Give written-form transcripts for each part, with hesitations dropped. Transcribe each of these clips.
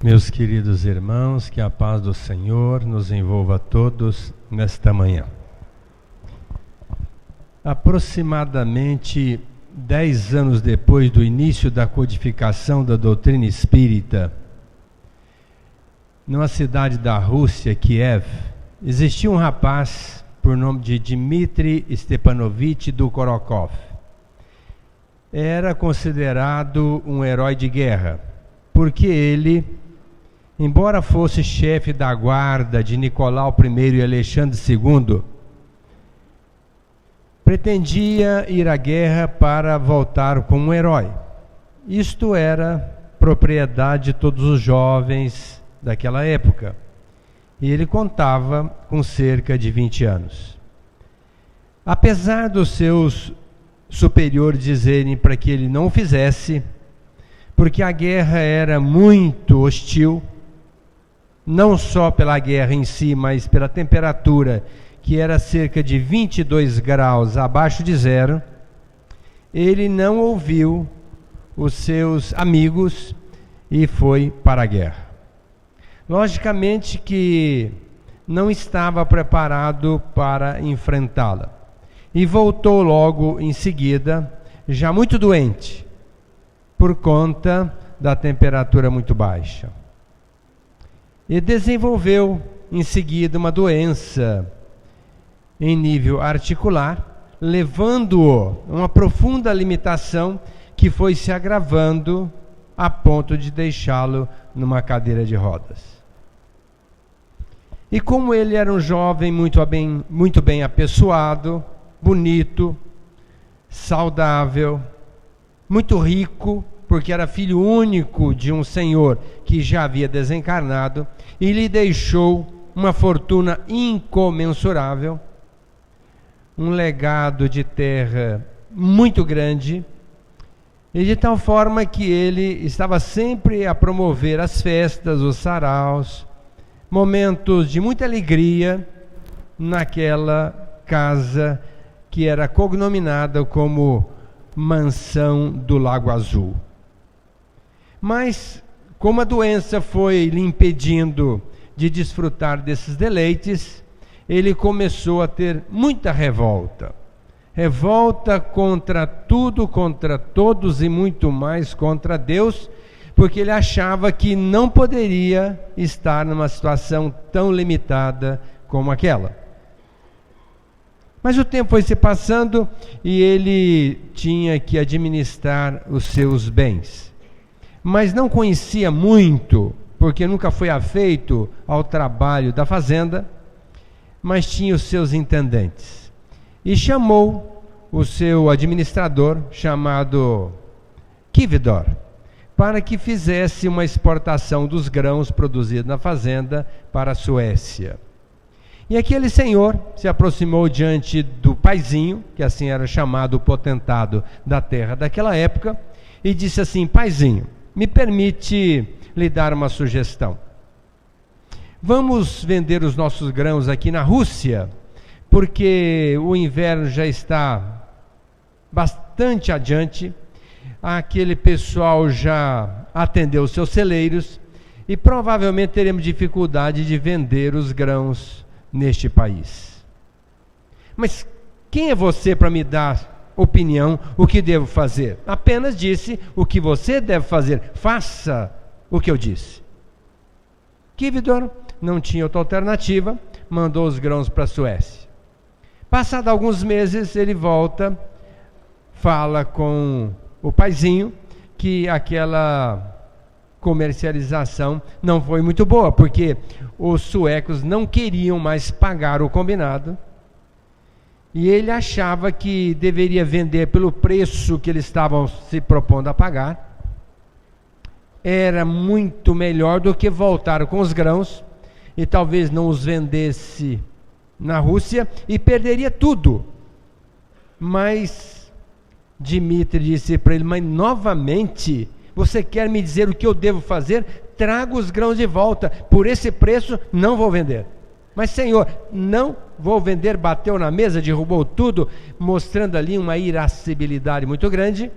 Meus queridos irmãos, que a paz do Senhor nos envolva a todos nesta manhã. Aproximadamente 10 anos depois do início da codificação da doutrina espírita, numa cidade da Rússia, Kiev, existia um rapaz por nome de Dmitry Stepanovich Dukorokov. Era considerado um herói de guerra, porque ele, embora fosse chefe da guarda de Nicolau I e Alexandre II, pretendia ir à guerra para voltar como um herói. Isto era propriedade de todos os jovens daquela época. E ele contava com cerca de 20 anos. Apesar dos seus superiores dizerem para que ele não o fizesse, porque a guerra era muito hostil, não só pela guerra em si, mas pela temperatura, que era cerca de 22 graus abaixo de zero, ele não ouviu os seus amigos e foi para a guerra. Logicamente que não estava preparado para enfrentá-la. E voltou logo em seguida, já muito doente, por conta da temperatura muito baixa. E desenvolveu em seguida uma doença em nível articular, levando-o a uma profunda limitação que foi se agravando a ponto de deixá-lo numa cadeira de rodas. E como ele era um jovem muito bem apessoado, bonito, saudável, muito rico, porque era filho único de um senhor que já havia desencarnado e lhe deixou uma fortuna incomensurável, um legado de terra muito grande, e de tal forma que ele estava sempre a promover as festas, os saraus, momentos de muita alegria naquela casa que era cognominada como Mansão do Lago Azul. Mas, como a doença foi lhe impedindo de desfrutar desses deleites, ele começou a ter muita revolta. Revolta contra tudo, contra todos e muito mais contra Deus, porque ele achava que não poderia estar numa situação tão limitada como aquela. Mas o tempo foi se passando e ele tinha que administrar os seus bens. Mas não conhecia muito, porque nunca foi afeito ao trabalho da fazenda, mas tinha os seus intendentes. E chamou o seu administrador, chamado Kividor, para que fizesse uma exportação dos grãos produzidos na fazenda para a Suécia. E aquele senhor se aproximou diante do paizinho, que assim era chamado o potentado da terra daquela época, e disse assim: paizinho, me permite lhe dar uma sugestão. Vamos vender os nossos grãos aqui na Rússia, porque o inverno já está bastante adiante, aquele pessoal já atendeu os seus celeiros e provavelmente teremos dificuldade de vender os grãos neste país. Mas quem é você para me dar opinião o que devo fazer? Apenas disse o que você deve fazer. Faça o que eu disse. Kividor não tinha outra alternativa, mandou os grãos para a Suécia. Passado alguns meses, ele volta, fala com o paizinho que aquela comercialização não foi muito boa, porque os suecos não queriam mais pagar o combinado, e ele achava que deveria vender pelo preço que eles estavam se propondo a pagar. Era muito melhor do que voltar com os grãos, e talvez não os vendesse na Rússia, e perderia tudo. Mas Dmitry disse para ele: mas novamente, você quer me dizer o que eu devo fazer? Traga os grãos de volta, por esse preço não vou vender. Mas senhor, não vou vender. Bateu na mesa, derrubou tudo, mostrando ali uma irascibilidade muito grande.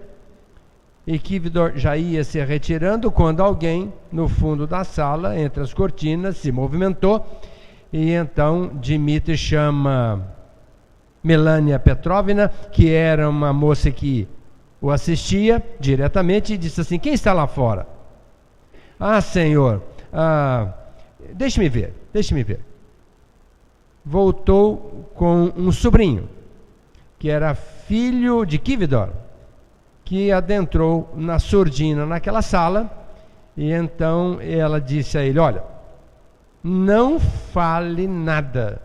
e Kívdor já ia se retirando quando alguém no fundo da sala, entre as cortinas, se movimentou, e então Dmitri chama Melania Petrovna, que era uma moça que o assistia diretamente, e disse assim: quem está lá fora? Ah, senhor, deixe-me ver. Voltou com um sobrinho, que era filho de Kívdor, que adentrou na surdina naquela sala, e então ela disse a ele: olha, não fale nada,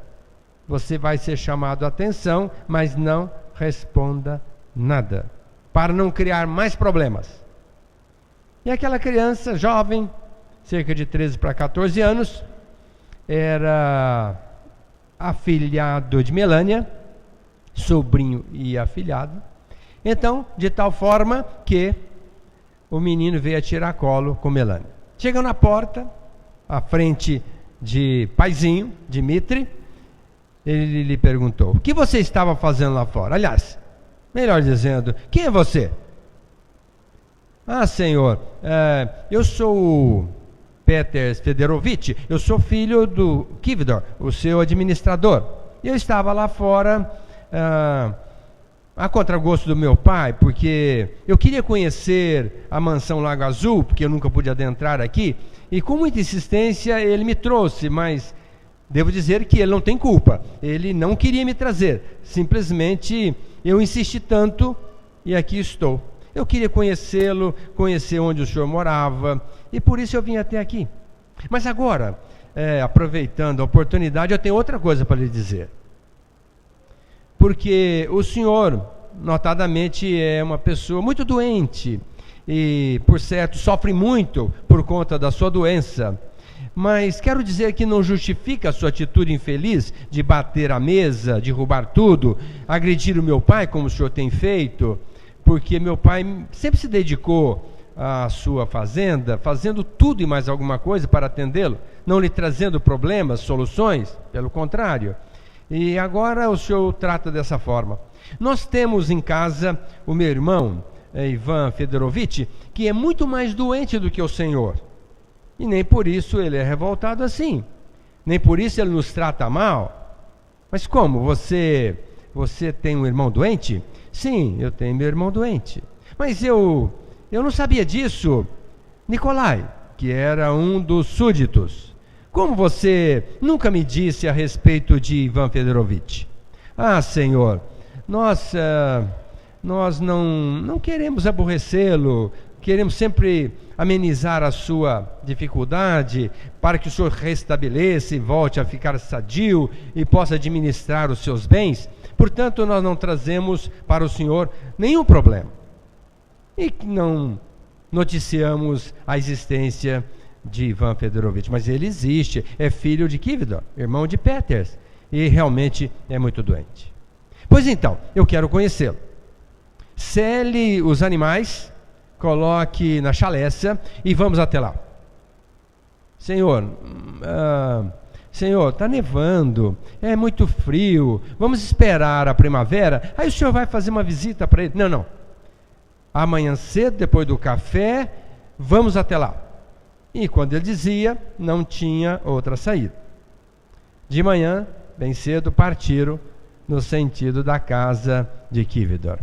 você vai ser chamado a atenção, mas não responda nada, para não criar mais problemas. E aquela criança jovem, cerca de 13 para 14 anos, era afilhado de Melania, sobrinho e afilhado. Então, de tal forma que o menino veio a tiracolo com Melania. Chegam na porta, à frente de paizinho, Dmitri, ele lhe perguntou: o que você estava fazendo lá fora? Aliás, melhor dizendo, quem é você? Ah, senhor, eu sou o Peter Fedorovitch, eu sou filho do Kívdor, o seu administrador. Eu estava lá fora a contragosto do meu pai, porque eu queria conhecer a mansão Lago Azul, porque eu nunca pude adentrar aqui, e com muita insistência ele me trouxe, mas devo dizer que ele não tem culpa, ele não queria me trazer, simplesmente eu insisti tanto e aqui estou. Eu queria conhecê-lo, conhecer onde o senhor morava, e por isso eu vim até aqui. Mas agora, aproveitando a oportunidade, eu tenho outra coisa para lhe dizer. Porque o senhor, notadamente, é uma pessoa muito doente, e, por certo, sofre muito por conta da sua doença. Mas quero dizer que não justifica a sua atitude infeliz de bater a mesa, de roubar tudo, agredir o meu pai, como o senhor tem feito, porque meu pai sempre se dedicou à sua fazenda, fazendo tudo e mais alguma coisa para atendê-lo, não lhe trazendo problemas, soluções, pelo contrário. E agora o senhor o trata dessa forma. Nós temos em casa o meu irmão, Ivan Fedorovitch, que é muito mais doente do que o senhor. E nem por isso ele é revoltado assim. Nem por isso ele nos trata mal. Mas como? Você tem um irmão doente? Sim, eu tenho meu irmão doente. Mas eu não sabia disso. Nikolai, que era um dos súditos. Como você nunca me disse a respeito de Ivan Fedorovitch? Ah, senhor, nós não queremos aborrecê-lo, queremos sempre amenizar a sua dificuldade, para que o senhor restabeleça e volte a ficar sadio e possa administrar os seus bens. Portanto, nós não trazemos para o senhor nenhum problema. E não noticiamos a existência de Ivan Fedorovitch, mas ele existe, é filho de Kívdor, irmão de Peters, e realmente é muito doente. Pois então, eu quero conhecê-lo. Cele os animais, coloque na chaleça e vamos até lá. Senhor, está nevando, é muito frio, vamos esperar a primavera, aí o senhor vai fazer uma visita para ele. Não. Amanhã cedo, depois do café, vamos até lá. E quando ele dizia, não tinha outra saída. De manhã, bem cedo, partiram no sentido da casa de Kívdor.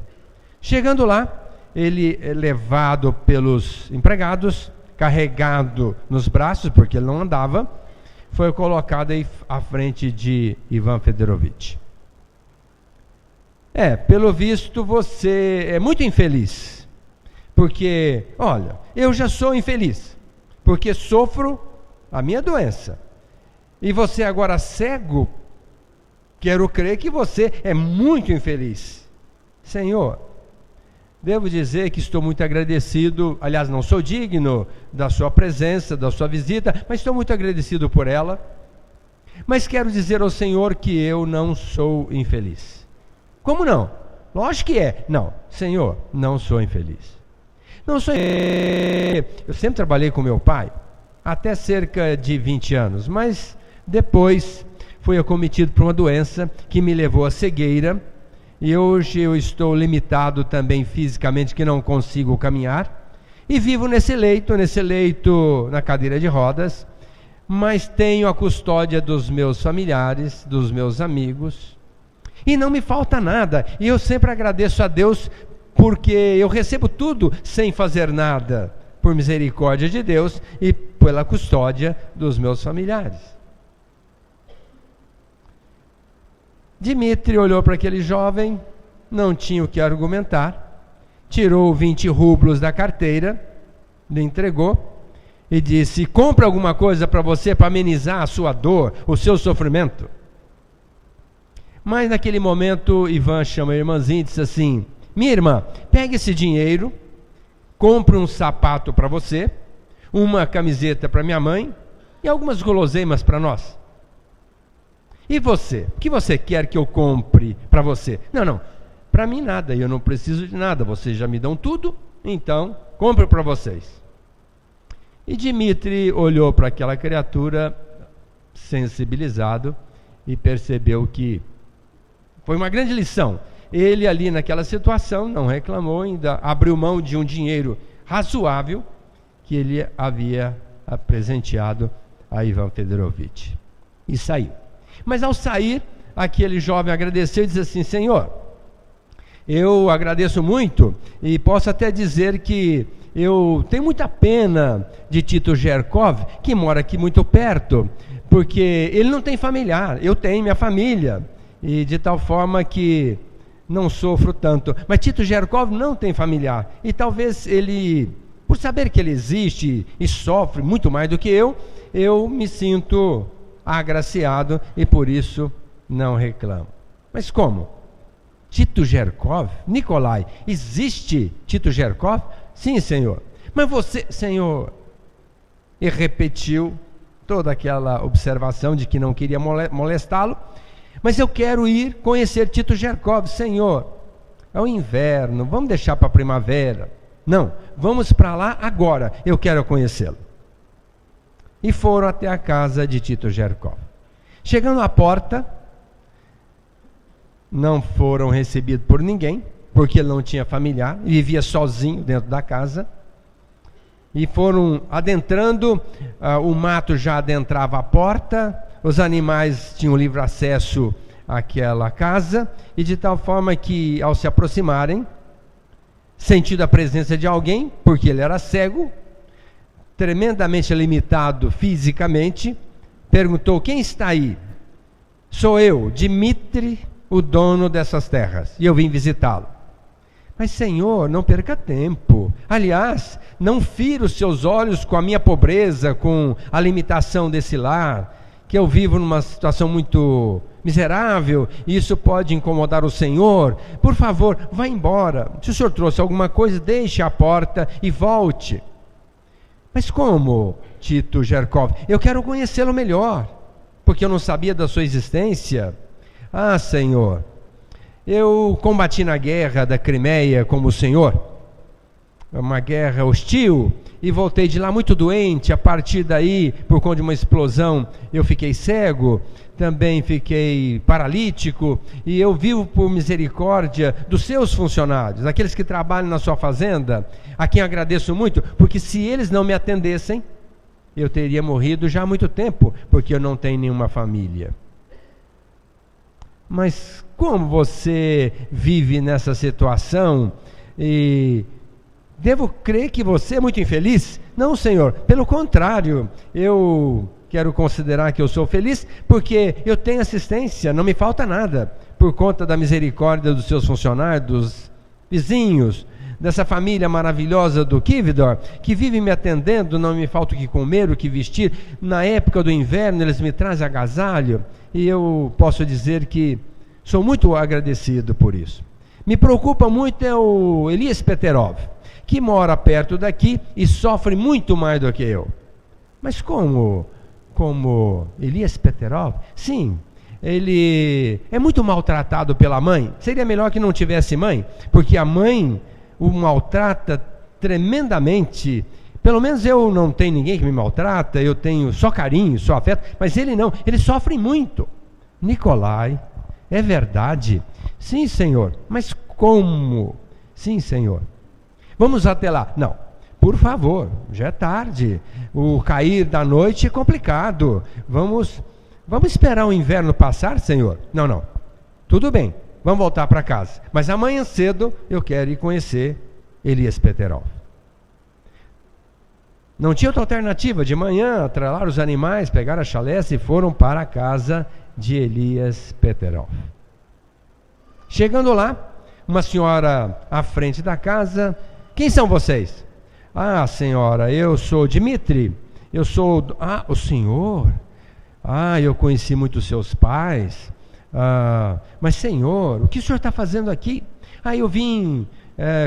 Chegando lá, ele é levado pelos empregados, carregado nos braços, porque ele não andava, foi colocado aí à frente de Ivan Fedorovitch. Pelo visto você é muito infeliz, porque, olha, eu já sou infeliz, porque sofro a minha doença, e você agora cego, quero crer que você é muito infeliz. Senhor, devo dizer que estou muito agradecido, aliás, não sou digno da sua presença, da sua visita, mas estou muito agradecido por ela. Mas quero dizer ao Senhor que eu não sou infeliz. Como não? Lógico que é. Não, Senhor, não sou infeliz. Não sou infeliz. Eu sempre trabalhei com meu pai, até cerca de 20 anos, mas depois fui acometido por uma doença que me levou à cegueira, e hoje eu estou limitado também fisicamente, que não consigo caminhar, e vivo nesse leito na cadeira de rodas, mas tenho a custódia dos meus familiares, dos meus amigos, e não me falta nada, e eu sempre agradeço a Deus, porque eu recebo tudo sem fazer nada, por misericórdia de Deus e pela custódia dos meus familiares. Dmitri olhou para aquele jovem, não tinha o que argumentar, tirou 20 rublos da carteira, lhe entregou e disse: compra alguma coisa para você, para amenizar a sua dor, o seu sofrimento. Mas naquele momento Ivan chama a irmãzinha e disse assim: minha irmã, pegue esse dinheiro, compre um sapato para você, uma camiseta para minha mãe e algumas guloseimas para nós. E você? O que você quer que eu compre para você? Não, para mim nada, eu não preciso de nada, vocês já me dão tudo, então compre para vocês. E Dmitri olhou para aquela criatura sensibilizado e percebeu que foi uma grande lição. Ele ali naquela situação não reclamou, ainda abriu mão de um dinheiro razoável que ele havia presenteado a Ivan Fedorovitch. E saiu. Mas ao sair, aquele jovem agradeceu e disse assim: Senhor, eu agradeço muito e posso até dizer que eu tenho muita pena de Tito Gerkov, que mora aqui muito perto, porque ele não tem familiar, eu tenho minha família, e de tal forma que não sofro tanto. Mas Tito Gerkov não tem familiar, e talvez ele, por saber que ele existe e sofre muito mais do que eu me sinto agraciado e por isso não reclamo. Mas como? Tito Gerkov? Nikolai, existe Tito Gerkov? Sim, senhor. Mas você, senhor... E repetiu toda aquela observação de que não queria molestá-lo. Mas eu quero ir conhecer Tito Gerkov, senhor. É o inverno, vamos deixar para a primavera. Não, vamos para lá agora, eu quero conhecê-lo. E foram até a casa de Tito Gerkov. Chegando à porta, não foram recebidos por ninguém, porque ele não tinha familiar, ele vivia sozinho dentro da casa. E foram adentrando, o mato já adentrava a porta, os animais tinham livre acesso àquela casa, e de tal forma que, ao se aproximarem, sentindo a presença de alguém, porque ele era cego, tremendamente limitado fisicamente, perguntou: quem está aí? Sou eu, Dmitri, o dono dessas terras, e eu vim visitá-lo. Mas senhor, não perca tempo, aliás, não fira os seus olhos com a minha pobreza, com a limitação desse lar, que eu vivo numa situação muito miserável, e isso pode incomodar o senhor. Por favor, vá embora, se o senhor trouxe alguma coisa, deixe a porta e volte. Mas como, Tito Gerkov? Eu quero conhecê-lo melhor, porque eu não sabia da sua existência. Ah, senhor, eu combati na guerra da Crimeia como o senhor, uma guerra hostil, e voltei de lá muito doente. A partir daí, por conta de uma explosão, eu fiquei cego, também fiquei paralítico, e eu vivo por misericórdia dos seus funcionários, aqueles que trabalham na sua fazenda, a quem agradeço muito, porque se eles não me atendessem, eu teria morrido já há muito tempo, porque eu não tenho nenhuma família. Mas como você vive nessa situação? E devo crer que você é muito infeliz? Não, senhor, pelo contrário, eu quero considerar que eu sou feliz, porque eu tenho assistência, não me falta nada, por conta da misericórdia dos seus funcionários, dos vizinhos, dessa família maravilhosa do Kividor, que vive me atendendo, não me falta o que comer, o que vestir. Na época do inverno eles me trazem agasalho, e eu posso dizer que sou muito agradecido por isso. Me preocupa muito é o Elias Peterov, que mora perto daqui e sofre muito mais do que eu. Mas como Elias Peterov? Sim, ele é muito maltratado pela mãe. Seria melhor que não tivesse mãe, porque a mãe o maltrata tremendamente. Pelo menos eu não tenho ninguém que me maltrata, eu tenho só carinho, só afeto, mas ele não, ele sofre muito. Nikolai, é verdade, Sim, Senhor. Mas como? Sim, Senhor. Vamos até lá. Não, por favor, já é tarde. O cair da noite é complicado. Vamos esperar o inverno passar, Senhor? Não. Tudo bem, vamos voltar para casa. Mas amanhã cedo eu quero ir conhecer Elias Peterol. Não tinha outra alternativa. De manhã, atrelaram os animais, pegaram a chalés e foram para a casa de Elias Peterol. Chegando lá, uma senhora à frente da casa. Quem são vocês? Ah, senhora, eu sou Dimitri. Eu sou... Ah, o senhor? Ah, eu conheci muito seus pais. Mas senhor, o que o senhor está fazendo aqui? Ah, eu vim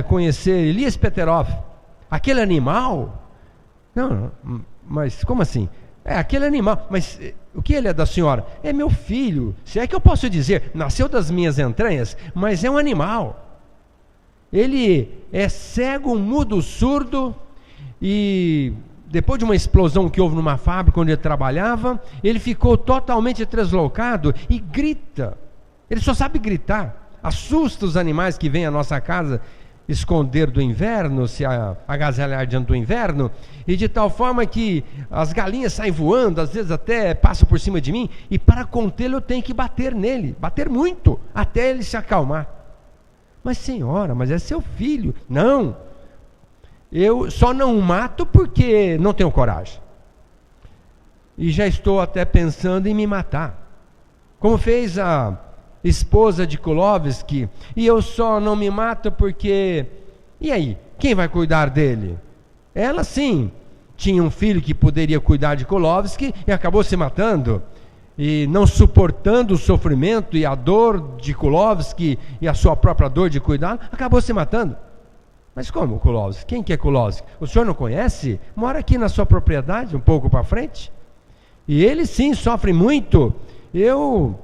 conhecer Elias Peterov. Aquele animal? Não, mas como assim? É aquele animal, mas o que ele é da senhora? É meu filho, se é que eu posso dizer, nasceu das minhas entranhas, mas é um animal. Ele é cego, mudo, surdo, e depois de uma explosão que houve numa fábrica onde ele trabalhava, ele ficou totalmente deslocado e grita. Ele só sabe gritar, assusta os animais que vêm à nossa casa esconder do inverno, se agasalhar diante do inverno, e de tal forma que as galinhas saem voando, às vezes até passam por cima de mim, e para contê-lo eu tenho que bater nele, bater muito, até ele se acalmar. Mas senhora, mas é seu filho. Não, eu só não o mato porque não tenho coragem, e já estou até pensando em me matar, como fez a esposa de Kulovski, e eu só não me mato porque... E aí, quem vai cuidar dele? Ela sim, tinha um filho que poderia cuidar de Kulovski e acabou se matando, e não suportando o sofrimento e a dor de Kulovski e a sua própria dor de cuidar, acabou se matando. Mas como Kulovski? Quem que é Kulovski? O senhor não conhece? Mora aqui na sua propriedade, um pouco para frente, e ele sim sofre muito. Eu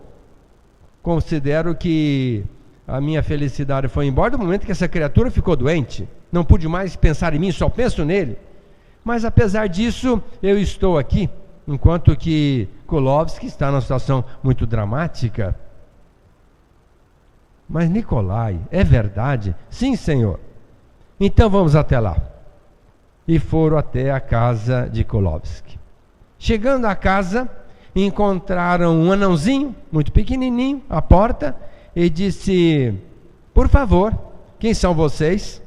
considero que a minha felicidade foi embora do momento que essa criatura ficou doente. Não pude mais pensar em mim, só penso nele. Mas apesar disso, eu estou aqui, enquanto que Kulovski está numa situação muito dramática. Mas Nikolai, é verdade? Sim, senhor. Então vamos até lá. E foram até a casa de Kulovski. Chegando à casa, encontraram um anãozinho, muito pequenininho, à porta, e disse: por favor, quem são vocês?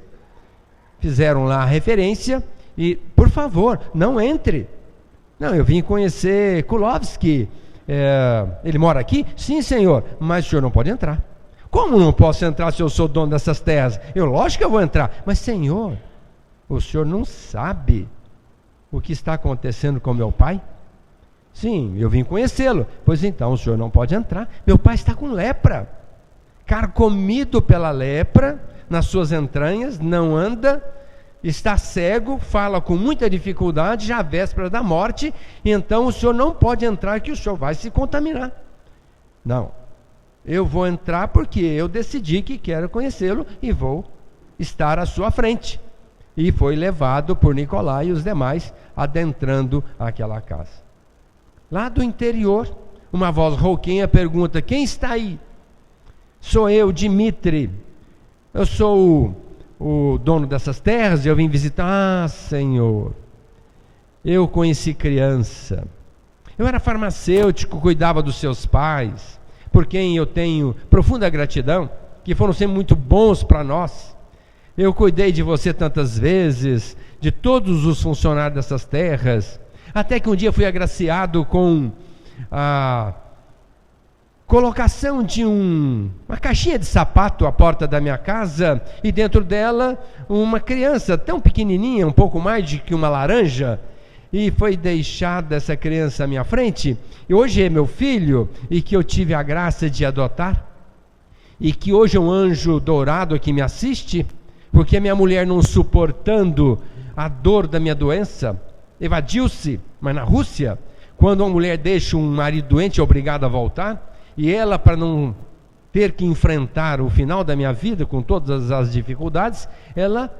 Fizeram lá a referência, e por favor, não entre. Não, eu vim conhecer Kulovski, ele mora aqui? Sim, senhor, mas o senhor não pode entrar. Como não posso entrar se eu sou dono dessas terras? Lógico que eu vou entrar. Mas senhor, o senhor não sabe o que está acontecendo com meu pai? Sim, eu vim conhecê-lo. Pois então, o senhor não pode entrar. Meu pai está com lepra, carcomido pela lepra nas suas entranhas, não anda, está cego, fala com muita dificuldade, já à véspera da morte, e então o senhor não pode entrar, que o senhor vai se contaminar. Não, eu vou entrar porque eu decidi que quero conhecê-lo e vou estar à sua frente. E foi levado por Nikolai e os demais, adentrando aquela casa. Lá do interior, uma voz rouquinha pergunta: quem está aí? Sou eu, Dimitri. Eu sou o dono dessas terras e eu vim visitar. Ah, senhor, eu conheci criança. Eu era farmacêutico, cuidava dos seus pais, por quem eu tenho profunda gratidão, que foram sempre muito bons para nós. Eu cuidei de você tantas vezes, de todos os funcionários dessas terras, até que um dia fui agraciado com a colocação de uma caixinha de sapato à porta da minha casa, e dentro dela uma criança tão pequenininha, um pouco mais de que uma laranja, e foi deixada essa criança à minha frente, e hoje é meu filho, e que eu tive a graça de adotar, e que hoje é um anjo dourado que me assiste, porque a minha mulher, não suportando a dor da minha doença, evadiu-se. Mas na Rússia, quando uma mulher deixa um marido doente, é obrigada a voltar, e ela, para não ter que enfrentar o final da minha vida com todas as dificuldades, ela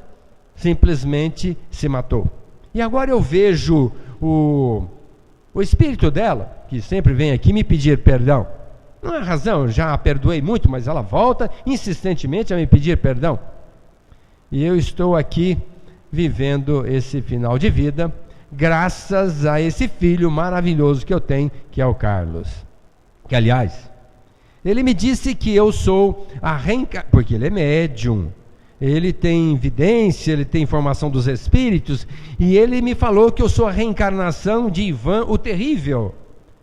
simplesmente se matou. E agora eu vejo o espírito dela, que sempre vem aqui me pedir perdão. Não há razão, já a perdoei muito, mas ela volta insistentemente a me pedir perdão. E eu estou aqui vivendo esse final de vida, graças a esse filho maravilhoso que eu tenho, que é o Carlos. Que, aliás, ele me disse que eu sou a reencarnação, porque ele é médium, ele tem vidência, ele tem informação dos espíritos, e ele me falou que eu sou a reencarnação de Ivan o Terrível.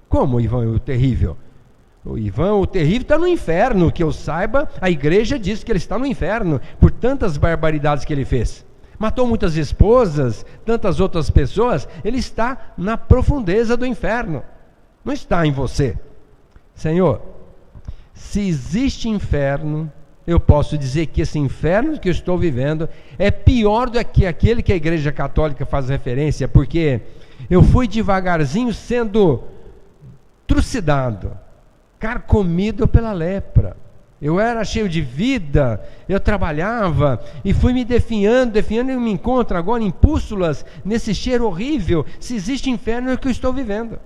Como Ivan o Terrível? O Ivan o Terrível está no inferno, que eu saiba, a igreja diz que ele está no inferno, por tantas barbaridades que ele fez. Matou muitas esposas, tantas outras pessoas, ele está na profundeza do inferno, não está em você. Senhor, se existe inferno, eu posso dizer que esse inferno que eu estou vivendo é pior do que aquele que a Igreja Católica faz referência, porque eu fui devagarzinho sendo trucidado, carcomido pela lepra. Eu era cheio de vida, eu trabalhava e fui me definhando e me encontro agora em pústulas, nesse cheiro horrível. Se existe inferno é o que eu estou vivendo.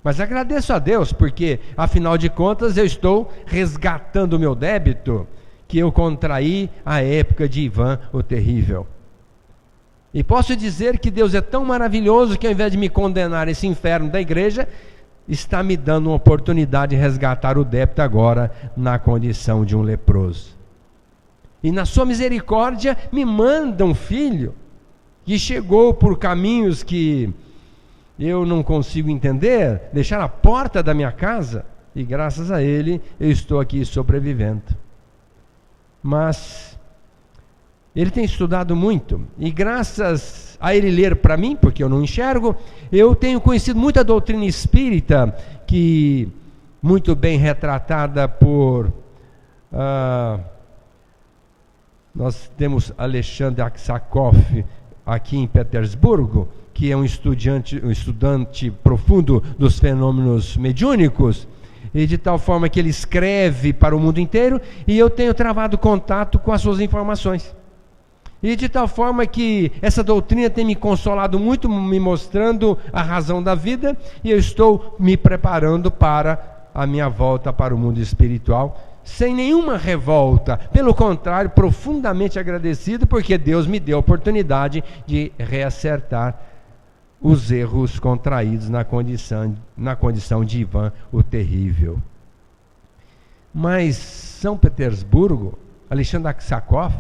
Mas agradeço a Deus, porque afinal de contas eu estou resgatando o meu débito que eu contraí à época de Ivan o Terrível. E posso dizer que Deus é tão maravilhoso que, ao invés de me condenar esse inferno da igreja, está me dando uma oportunidade de resgatar o débito agora na condição de um leproso. E na sua misericórdia me manda um filho que chegou por caminhos que eu não consigo entender, deixar a porta da minha casa, e graças a ele eu estou aqui sobrevivendo. Mas ele tem estudado muito, e graças a ele ler para mim, porque eu não enxergo, eu tenho conhecido muita doutrina espírita, que muito bem retratada por nós temos Alexandre Aksakov aqui em Petersburgo, que é um estudante profundo dos fenômenos mediúnicos, e de tal forma que ele escreve para o mundo inteiro, e eu tenho travado contato com as suas informações. E de tal forma que essa doutrina tem me consolado muito, me mostrando a razão da vida, e eu estou me preparando para a minha volta para o mundo espiritual, sem nenhuma revolta, pelo contrário, profundamente agradecido, porque Deus me deu a oportunidade de reacertar os erros contraídos na condição de Ivan o Terrível. Mas São Petersburgo, Alexandre Aksakov,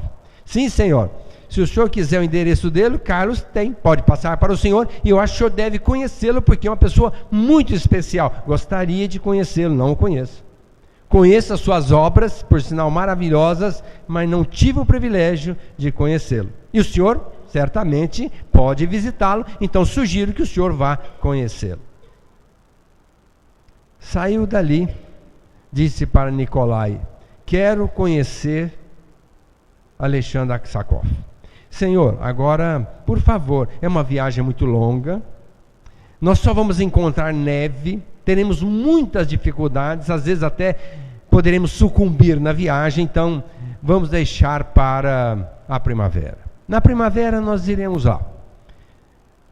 sim, senhor, se o senhor quiser o endereço dele, Carlos tem, pode passar para o senhor, e eu acho que o senhor deve conhecê-lo, porque é uma pessoa muito especial. Gostaria de conhecê-lo, não o conheço. Conheço as suas obras, por sinal maravilhosas, mas não tive o privilégio de conhecê-lo. E o senhor certamente pode visitá-lo, então sugiro que o senhor vá conhecê-lo. Saiu dali, disse para Nikolai: quero conhecer Alexandre Aksakov. Senhor, agora, por favor, é uma viagem muito longa, nós só vamos encontrar neve, teremos muitas dificuldades, às vezes até poderemos sucumbir na viagem, então vamos deixar para a primavera. Na primavera nós iremos lá.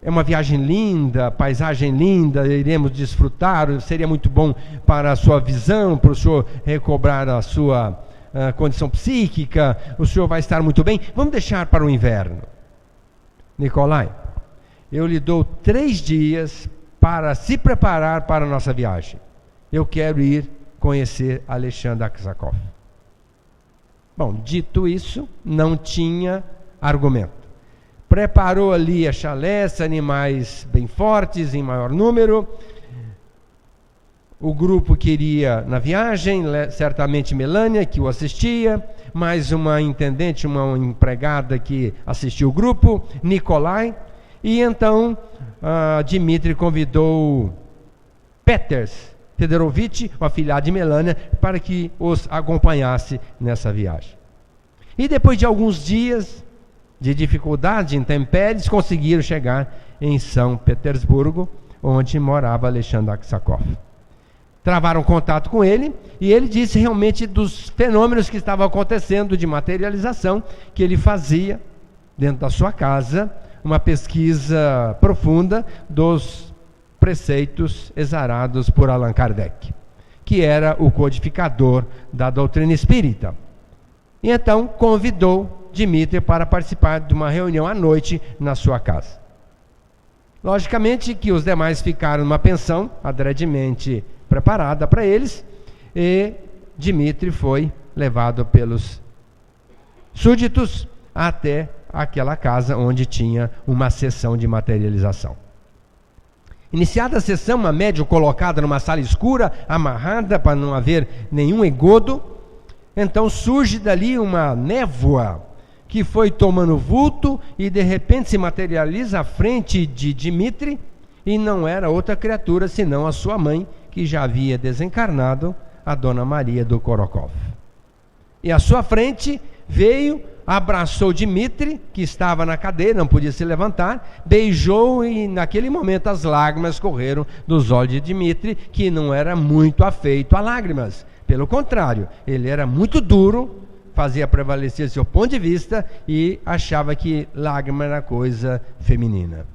É uma viagem linda, paisagem linda, iremos desfrutar, seria muito bom para a sua visão, para o senhor recobrar a sua condição psíquica, o senhor vai estar muito bem. Vamos deixar para o inverno. Nikolai, eu lhe dou 3 dias para se preparar para a nossa viagem. Eu quero ir conhecer Alexandre Aksakov. Bom, dito isso, não tinha argumento. Preparou ali a chalés, animais bem fortes, em maior número. O grupo queria na viagem, certamente Melânia, que o assistia, mais uma intendente, uma empregada que assistiu o grupo, Nikolai, e então Dmitri convidou Peters Fedorovitch, o afilhado de Melânia, para que os acompanhasse nessa viagem. E depois de alguns dias de dificuldade, de intempéries, conseguiram chegar em São Petersburgo, onde morava Alexandre Aksakov. Travaram contato com ele, e ele disse realmente dos fenômenos que estavam acontecendo de materialização, que ele fazia dentro da sua casa, uma pesquisa profunda dos preceitos exarados por Allan Kardec, que era o codificador da doutrina espírita. E então convidou Dmitri para participar de uma reunião à noite na sua casa. Logicamente que os demais ficaram numa pensão adredemente preparada para eles, e Dmitri foi levado pelos súditos até aquela casa onde tinha uma sessão de materialização. Iniciada a sessão, uma médium colocada numa sala escura, amarrada para não haver nenhum engodo, então surge dali uma névoa que foi tomando vulto e de repente se materializa à frente de Dmitri, e não era outra criatura senão a sua mãe, que já havia desencarnado, a Dona Maria do Korokov. E à sua frente veio, abraçou Dmitri, que estava na cadeira, não podia se levantar, beijou, e naquele momento as lágrimas correram dos olhos de Dmitri, que não era muito afeito a lágrimas. Pelo contrário, ele era muito duro, fazia prevalecer seu ponto de vista e achava que lágrima era coisa feminina.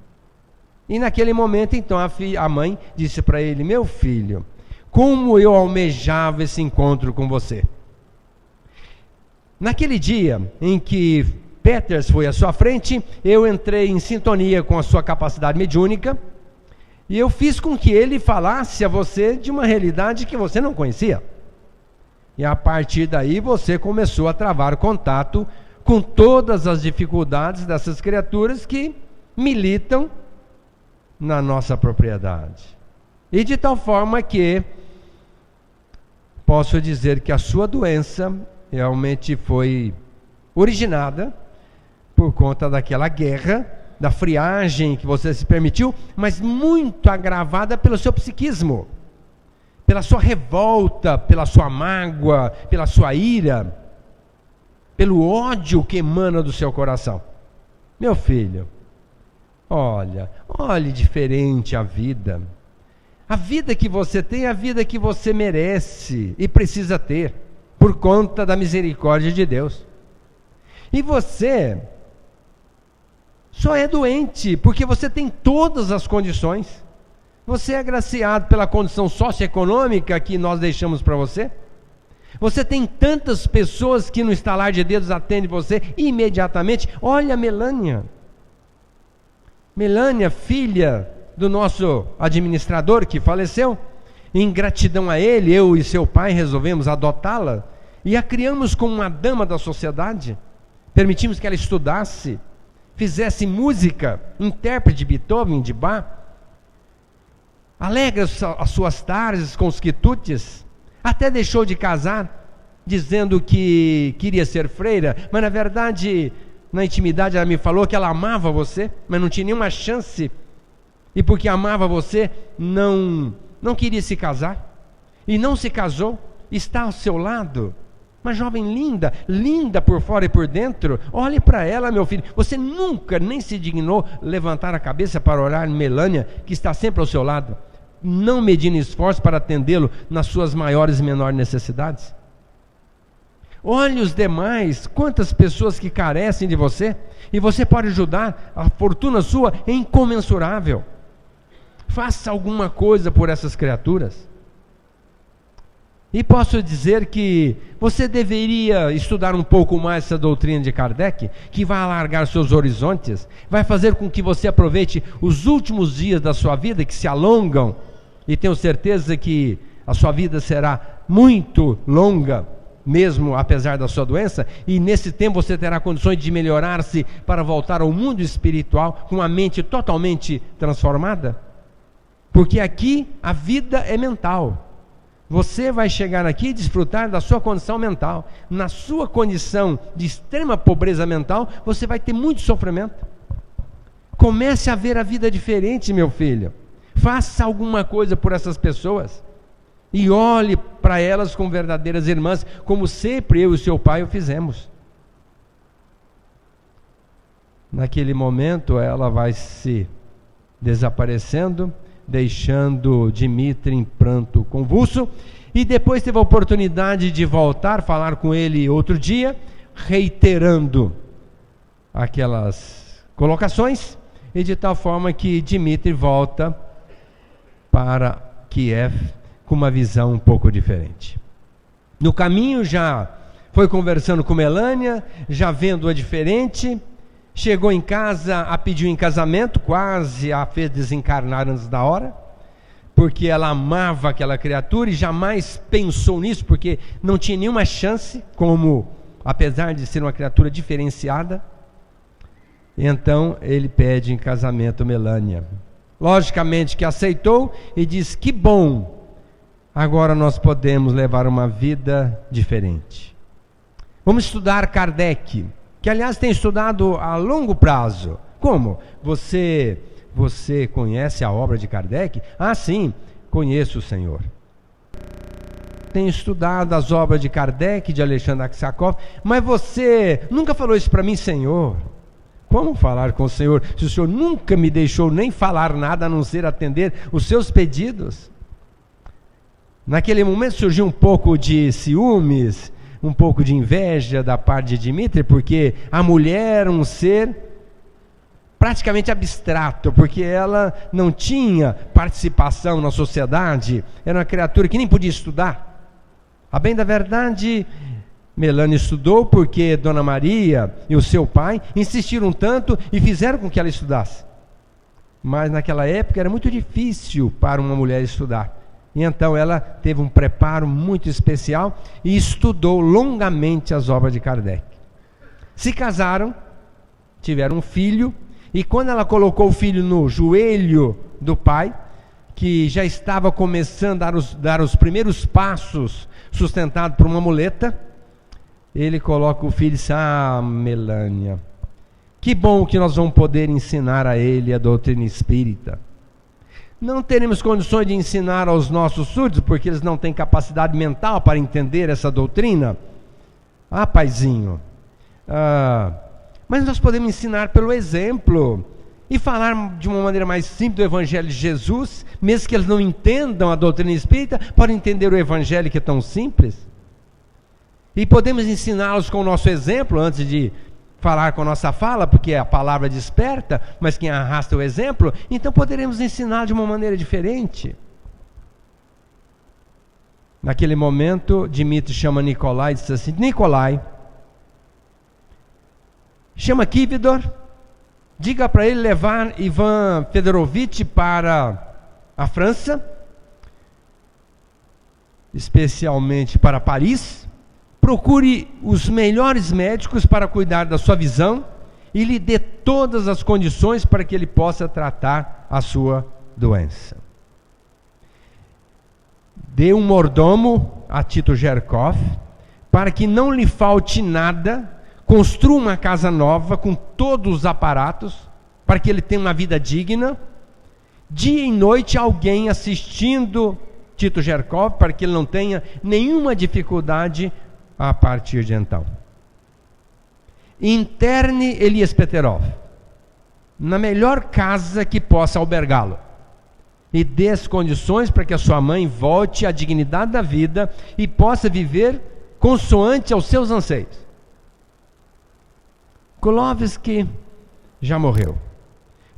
E naquele momento, então, a mãe disse para ele: meu filho, como eu almejava esse encontro com você. Naquele dia em que Peters foi à sua frente, eu entrei em sintonia com a sua capacidade mediúnica, e eu fiz com que ele falasse a você de uma realidade que você não conhecia. E a partir daí você começou a travar contato com todas as dificuldades dessas criaturas que militam na nossa propriedade. E de tal forma que posso dizer que a sua doença realmente foi originada por conta daquela guerra, da friagem que você se permitiu, mas muito agravada pelo seu psiquismo, pela sua revolta, pela sua mágoa, pela sua ira, pelo ódio que emana do seu coração. Meu filho, olhe diferente a vida. A vida que você tem é a vida que você merece e precisa ter, por conta da misericórdia de Deus. E você só é doente porque você tem todas as condições. Você é agraciado pela condição socioeconômica que nós deixamos para você. Você tem tantas pessoas que no estalar de dedos atendem você imediatamente. Olha a Melânia. Melânia, filha do nosso administrador que faleceu. Em gratidão a ele, eu e seu pai resolvemos adotá-la e a criamos como uma dama da sociedade. Permitimos que ela estudasse, fizesse música, intérprete de Beethoven, de Bach. Alegra as suas tardes com os quitutes. Até deixou de casar, dizendo que queria ser freira, mas na verdade, na intimidade ela me falou que ela amava você, mas não tinha nenhuma chance. E porque amava você, não queria se casar, e não se casou, está ao seu lado, uma jovem linda, linda por fora e por dentro. Olhe para ela, meu filho. Você nunca nem se dignou levantar a cabeça para olhar Melânia, que está sempre ao seu lado, não medindo esforço para atendê-lo nas suas maiores e menores necessidades. Olhe os demais, quantas pessoas que carecem de você, e você pode ajudar. A fortuna sua é incomensurável. Faça alguma coisa por essas criaturas. E posso dizer que você deveria estudar um pouco mais essa doutrina de Kardec, que vai alargar seus horizontes, vai fazer com que você aproveite os últimos dias da sua vida, que se alongam, e tenho certeza que a sua vida será muito longa, mesmo apesar da sua doença, e nesse tempo você terá condições de melhorar-se para voltar ao mundo espiritual com a mente totalmente transformada. Porque aqui a vida é mental. Você vai chegar aqui e desfrutar da sua condição mental. Na sua condição de extrema pobreza mental, você vai ter muito sofrimento. Comece a ver a vida diferente, meu filho. Faça alguma coisa por essas pessoas. E olhe para elas como verdadeiras irmãs, como sempre eu e seu pai o fizemos. Naquele momento ela vai se desaparecendo, deixando Dmitri em pranto convulso, e depois teve a oportunidade de voltar, falar com ele outro dia, reiterando aquelas colocações, e de tal forma que Dmitri volta para Kiev com uma visão um pouco diferente. No caminho já foi conversando com Melânia, já vendo-a diferente, chegou em casa, a pediu em casamento, quase a fez desencarnar antes da hora, porque ela amava aquela criatura e jamais pensou nisso, porque não tinha nenhuma chance, apesar de ser uma criatura diferenciada. Então ele pede em casamento Melânia. Logicamente que aceitou e diz: que bom, agora nós podemos levar uma vida diferente. Vamos estudar Kardec, que aliás tem estudado a longo prazo. Como? Você conhece a obra de Kardec? Ah, sim, conheço, senhor. Tenho estudado as obras de Kardec, de Alexandre Aksakov, mas você nunca falou isso para mim, senhor. Como falar com o senhor, se o senhor nunca me deixou nem falar nada, a não ser atender os seus pedidos? Naquele momento surgiu um pouco de ciúmes, um pouco de inveja da parte de Dmitri, porque a mulher era um ser praticamente abstrato, porque ela não tinha participação na sociedade, era uma criatura que nem podia estudar. A bem da verdade, Melânia estudou porque Dona Maria e o seu pai insistiram tanto e fizeram com que ela estudasse. Mas naquela época era muito difícil para uma mulher estudar. E então ela teve um preparo muito especial e estudou longamente as obras de Kardec. Se casaram, tiveram um filho, e quando ela colocou o filho no joelho do pai, que já estava começando a dar os primeiros passos, sustentado por uma muleta, ele coloca o filho e diz: ah, Melânia, que bom que nós vamos poder ensinar a ele a doutrina espírita. Não teremos condições de ensinar aos nossos súditos, porque eles não têm capacidade mental para entender essa doutrina. Ah, paizinho, mas nós podemos ensinar pelo exemplo e falar de uma maneira mais simples do Evangelho de Jesus, mesmo que eles não entendam a doutrina espírita, podem entender o Evangelho, que é tão simples. E podemos ensiná-los com o nosso exemplo, antes de falar com a nossa fala, porque a palavra desperta, mas quem arrasta é o exemplo. Então poderemos ensinar de uma maneira diferente. Naquele momento, Dmitri chama Nicolai e diz assim: Nicolai, chama Kividor, diga para ele levar Ivan Fedorovitch para a França, especialmente para Paris. Procure os melhores médicos para cuidar da sua visão e lhe dê todas as condições para que ele possa tratar a sua doença. Dê um mordomo a Tito Gerkov para que não lhe falte nada. Construa uma casa nova com todos os aparatos para que ele tenha uma vida digna. Dia e noite alguém assistindo Tito Gerkov para que ele não tenha nenhuma dificuldade a partir de então. Interne Elias Peterov na melhor casa que possa albergá-lo e dê as condições para que a sua mãe volte à dignidade da vida e possa viver consoante aos seus anseios. Kulovsky já morreu.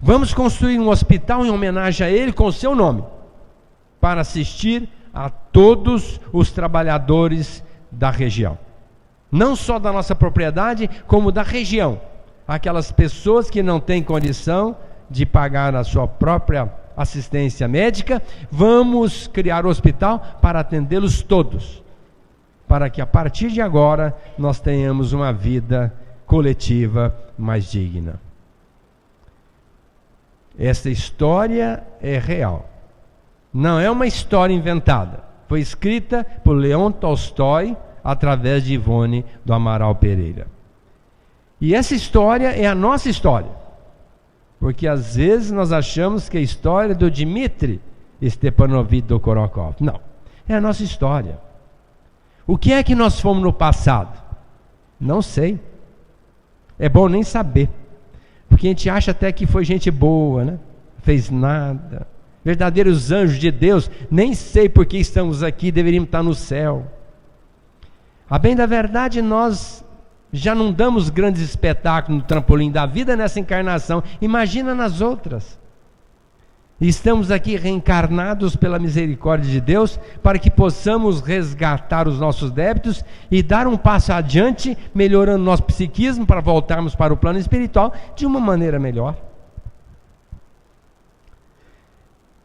Vamos construir um hospital em homenagem a ele com o seu nome, para assistir a todos os trabalhadores da região, não só da nossa propriedade, como da região, aquelas pessoas que não têm condição de pagar a sua própria assistência médica. Vamos criar um hospital para atendê-los todos, para que a partir de agora nós tenhamos uma vida coletiva mais digna. Essa história é real, não é uma história inventada. Foi escrita por Leon Tolstói através de Ivone do Amaral Pereira. E essa história é a nossa história, porque às vezes nós achamos que é a história do Dmitri Stepanovich Dokhorokov. Não, é a nossa história. O que é que nós fomos no passado? Não sei. É bom nem saber, porque a gente acha até que foi gente boa, né? Fez nada. Verdadeiros anjos de Deus, nem sei por que estamos aqui, deveríamos estar no céu. A bem da verdade, nós já não damos grandes espetáculos no trampolim da vida nessa encarnação, imagina nas outras. E estamos aqui reencarnados pela misericórdia de Deus para que possamos resgatar os nossos débitos e dar um passo adiante, melhorando nosso psiquismo para voltarmos para o plano espiritual de uma maneira melhor.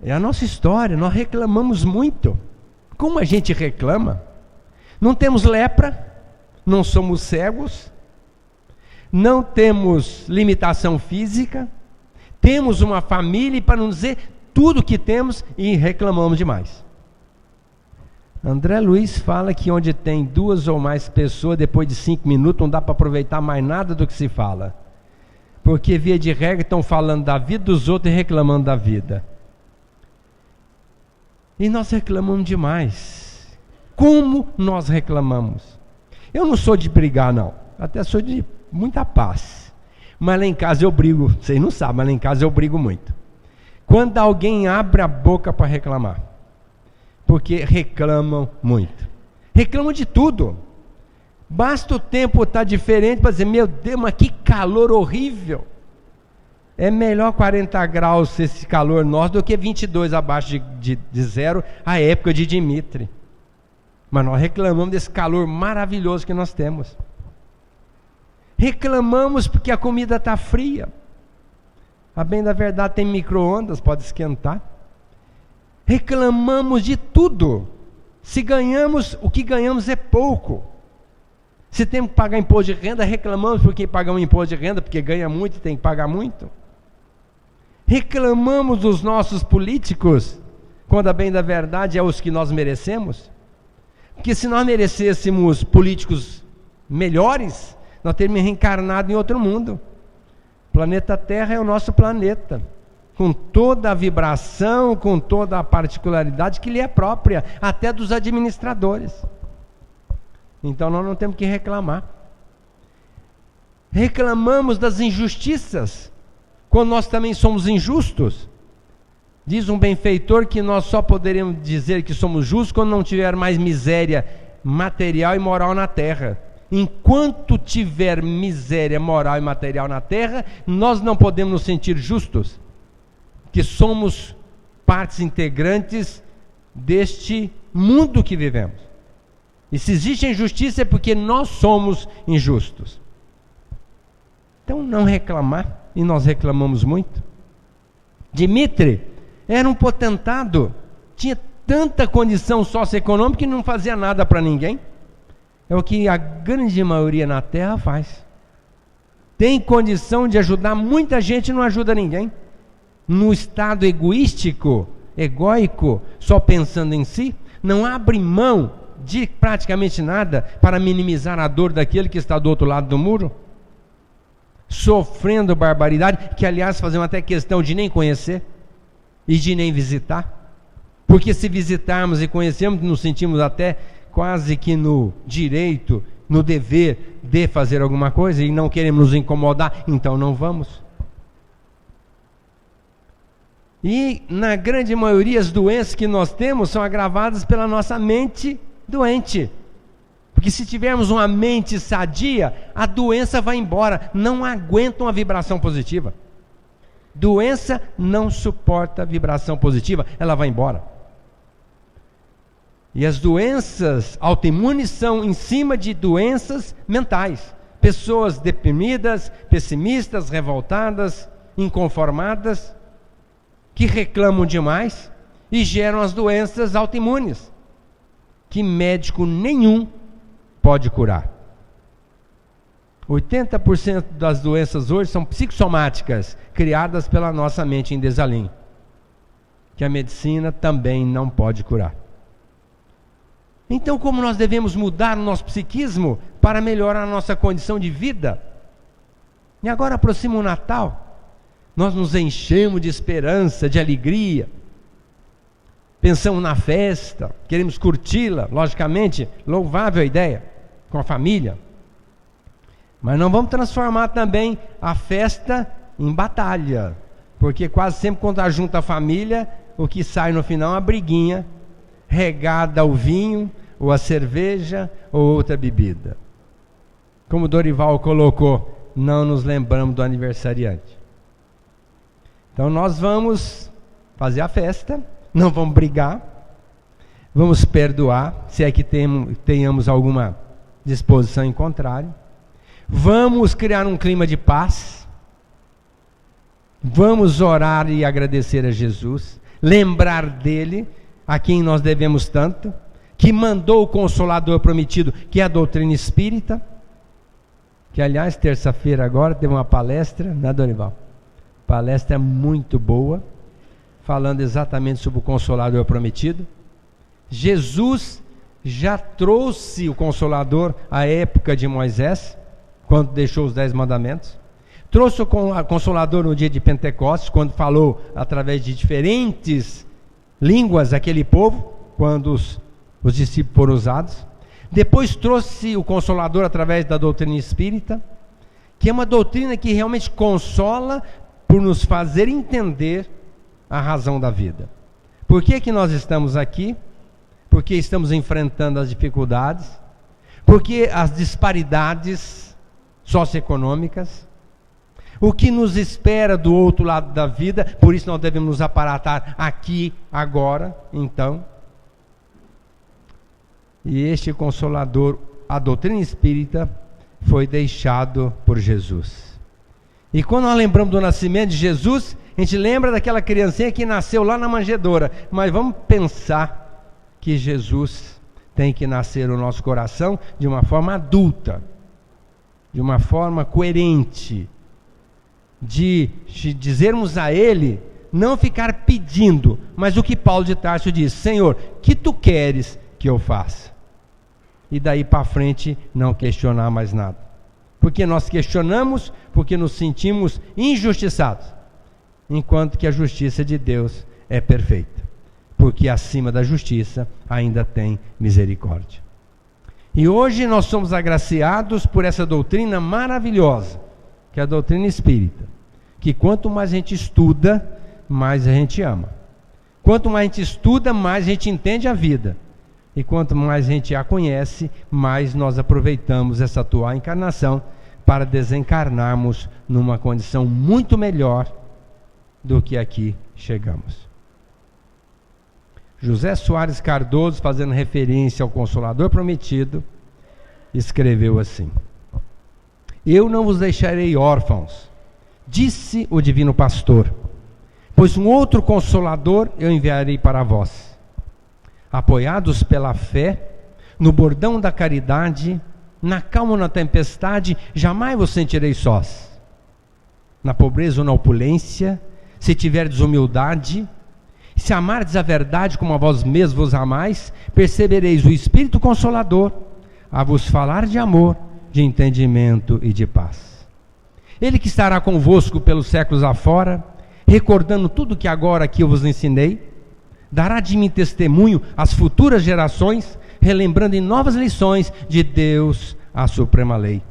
É a nossa história, nós reclamamos muito. Como a gente reclama? Não temos lepra, não somos cegos, não temos limitação física, temos uma família, e para não dizer tudo que temos, e reclamamos demais. André Luiz fala que onde tem 2 ou mais pessoas, depois de 5 minutos, não dá para aproveitar mais nada do que se fala. Porque, via de regra, estão falando da vida dos outros e reclamando da vida. E nós reclamamos demais. Como nós reclamamos? Eu não sou de brigar, não. Até sou de muita paz. Mas lá em casa eu brigo. Vocês não sabem, mas lá em casa eu brigo muito. Quando alguém abre a boca para reclamar. Porque reclamam muito. Reclamam de tudo. Basta o tempo estar diferente para dizer, meu Deus, mas que calor horrível. É melhor 40 graus esse calor nosso do que 22 abaixo de zero, a época de Dimitri. Mas nós reclamamos desse calor maravilhoso que nós temos. Reclamamos porque a comida está fria. A bem da verdade tem micro-ondas, pode esquentar. Reclamamos de tudo. Se ganhamos, o que ganhamos é pouco. Se temos que pagar imposto de renda, reclamamos porque pagamos imposto de renda, porque ganha muito e tem que pagar muito. Reclamamos dos nossos políticos, quando a bem da verdade é os que nós merecemos. Porque se nós merecêssemos políticos melhores, nós teríamos reencarnado em outro mundo. O planeta Terra é o nosso planeta, com toda a vibração, com toda a particularidade que lhe é própria, até dos administradores. Então nós não temos que reclamar. Reclamamos das injustiças, quando nós também somos injustos. Diz um benfeitor que nós só poderemos dizer que somos justos quando não tiver mais miséria material e moral na terra. Enquanto tiver miséria moral e material na terra, nós não podemos nos sentir justos, que somos partes integrantes deste mundo que vivemos. E se existe injustiça é porque nós somos injustos. Então não reclamar, e nós reclamamos muito. Dimitri era um potentado, tinha tanta condição socioeconômica que não fazia nada para ninguém. É o que a grande maioria na Terra faz. Tem condição de ajudar muita gente e não ajuda ninguém. No estado egoístico, egóico, só pensando em si, não abre mão de praticamente nada para minimizar a dor daquele que está do outro lado do muro, sofrendo barbaridade, que aliás fazemos até questão de nem conhecer e de nem visitar, porque se visitarmos e conhecermos, nos sentimos até quase que no direito, no dever de fazer alguma coisa e não queremos nos incomodar, então não vamos. E na grande maioria as doenças que nós temos são agravadas pela nossa mente doente. Porque se tivermos uma mente sadia, a doença vai embora, não aguenta uma vibração positiva. Doença não suporta vibração positiva, ela vai embora. E as doenças autoimunes são em cima de doenças mentais. Pessoas deprimidas, pessimistas, revoltadas, inconformadas, que reclamam demais e geram as doenças autoimunes, que médico nenhum pode curar. 80% das doenças hoje são psicossomáticas, criadas pela nossa mente em desalinho, que a medicina também não pode curar. Então, como nós devemos mudar o nosso psiquismo para melhorar a nossa condição de vida? E agora aproxima o Natal, nós nos enchemos de esperança, de alegria, pensamos na festa, queremos curti-la, logicamente, louvável a ideia, com a família. Mas não vamos transformar também a festa em batalha, porque quase sempre quando junta a família, o que sai no final é uma briguinha, regada ao vinho, ou a cerveja, ou outra bebida. Como Dorival colocou, não nos lembramos do aniversariante. Então nós vamos fazer a festa, não vamos brigar, vamos perdoar, se é que tenhamos alguma disposição em contrário, vamos criar um clima de paz, vamos orar e agradecer a Jesus, lembrar dele, a quem nós devemos tanto, que mandou o Consolador prometido, que é a doutrina espírita, que aliás, terça-feira agora, teve uma palestra, né, Dorival? Palestra muito boa, falando exatamente sobre o Consolador prometido. Jesus já trouxe o Consolador à época de Moisés, quando deixou os 10 mandamentos. Trouxe o Consolador no dia de Pentecostes, quando falou através de diferentes línguas àquele povo, quando os discípulos foram usados. Depois trouxe o Consolador através da doutrina espírita, que é uma doutrina que realmente consola por nos fazer entender a razão da vida. Por que que nós estamos aqui? Porque estamos enfrentando as dificuldades, porque as disparidades socioeconômicas, o que nos espera do outro lado da vida, por isso nós devemos nos aparatar aqui, agora, então. E este Consolador, a doutrina espírita, foi deixado por Jesus. E quando nós lembramos do nascimento de Jesus, a gente lembra daquela criancinha que nasceu lá na manjedoura. Mas vamos pensar que Jesus tem que nascer no nosso coração de uma forma adulta, de uma forma coerente, de dizermos a Ele, não ficar pedindo, mas o que Paulo de Tarso diz: Senhor, que Tu queres que eu faça? E daí para frente não questionar mais nada. Porque nós questionamos, porque nos sentimos injustiçados, enquanto que a justiça de Deus é perfeita, porque acima da justiça ainda tem misericórdia. E hoje nós somos agraciados por essa doutrina maravilhosa, que é a doutrina espírita, que quanto mais a gente estuda, mais a gente ama. Quanto mais a gente estuda, mais a gente entende a vida. E quanto mais a gente a conhece, mais nós aproveitamos essa atual encarnação para desencarnarmos numa condição muito melhor do que aqui chegamos. José Soares Cardoso, fazendo referência ao Consolador prometido, escreveu assim: Eu não vos deixarei órfãos, disse o divino pastor, pois um outro Consolador eu enviarei para vós. Apoiados pela fé, no bordão da caridade, na calma ou na tempestade, jamais vos sentireis sós. Na pobreza ou na opulência, se tiverdes humildade, se amardes a verdade como a vós mesmos vos amais, percebereis o Espírito Consolador a vos falar de amor, de entendimento e de paz. Ele que estará convosco pelos séculos afora, recordando tudo que agora aqui eu vos ensinei, dará de mim testemunho às futuras gerações, relembrando em novas lições de Deus a suprema lei.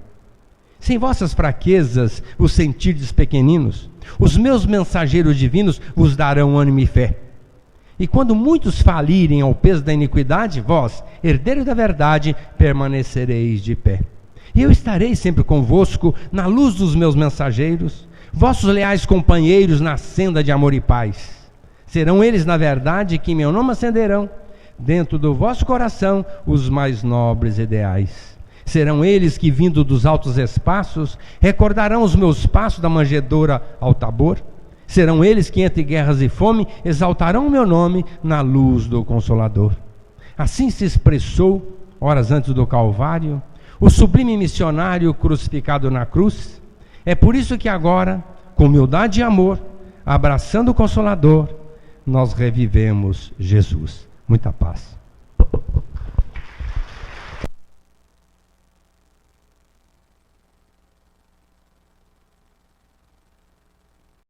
Sem vossas fraquezas vos sentirdes pequeninos, os meus mensageiros divinos vos darão ânimo e fé. E quando muitos falirem ao peso da iniquidade, vós, herdeiros da verdade, permanecereis de pé. E eu estarei sempre convosco na luz dos meus mensageiros, vossos leais companheiros na senda de amor e paz. Serão eles, na verdade, que em meu nome acenderão, dentro do vosso coração, os mais nobres ideais. Serão eles que, vindo dos altos espaços, recordarão os meus passos da manjedoura ao Tabor. Serão eles que, entre guerras e fome, exaltarão o meu nome na luz do Consolador. Assim se expressou, horas antes do Calvário, o sublime missionário crucificado na cruz. É por isso que agora, com humildade e amor, abraçando o Consolador, nós revivemos Jesus. Muita paz.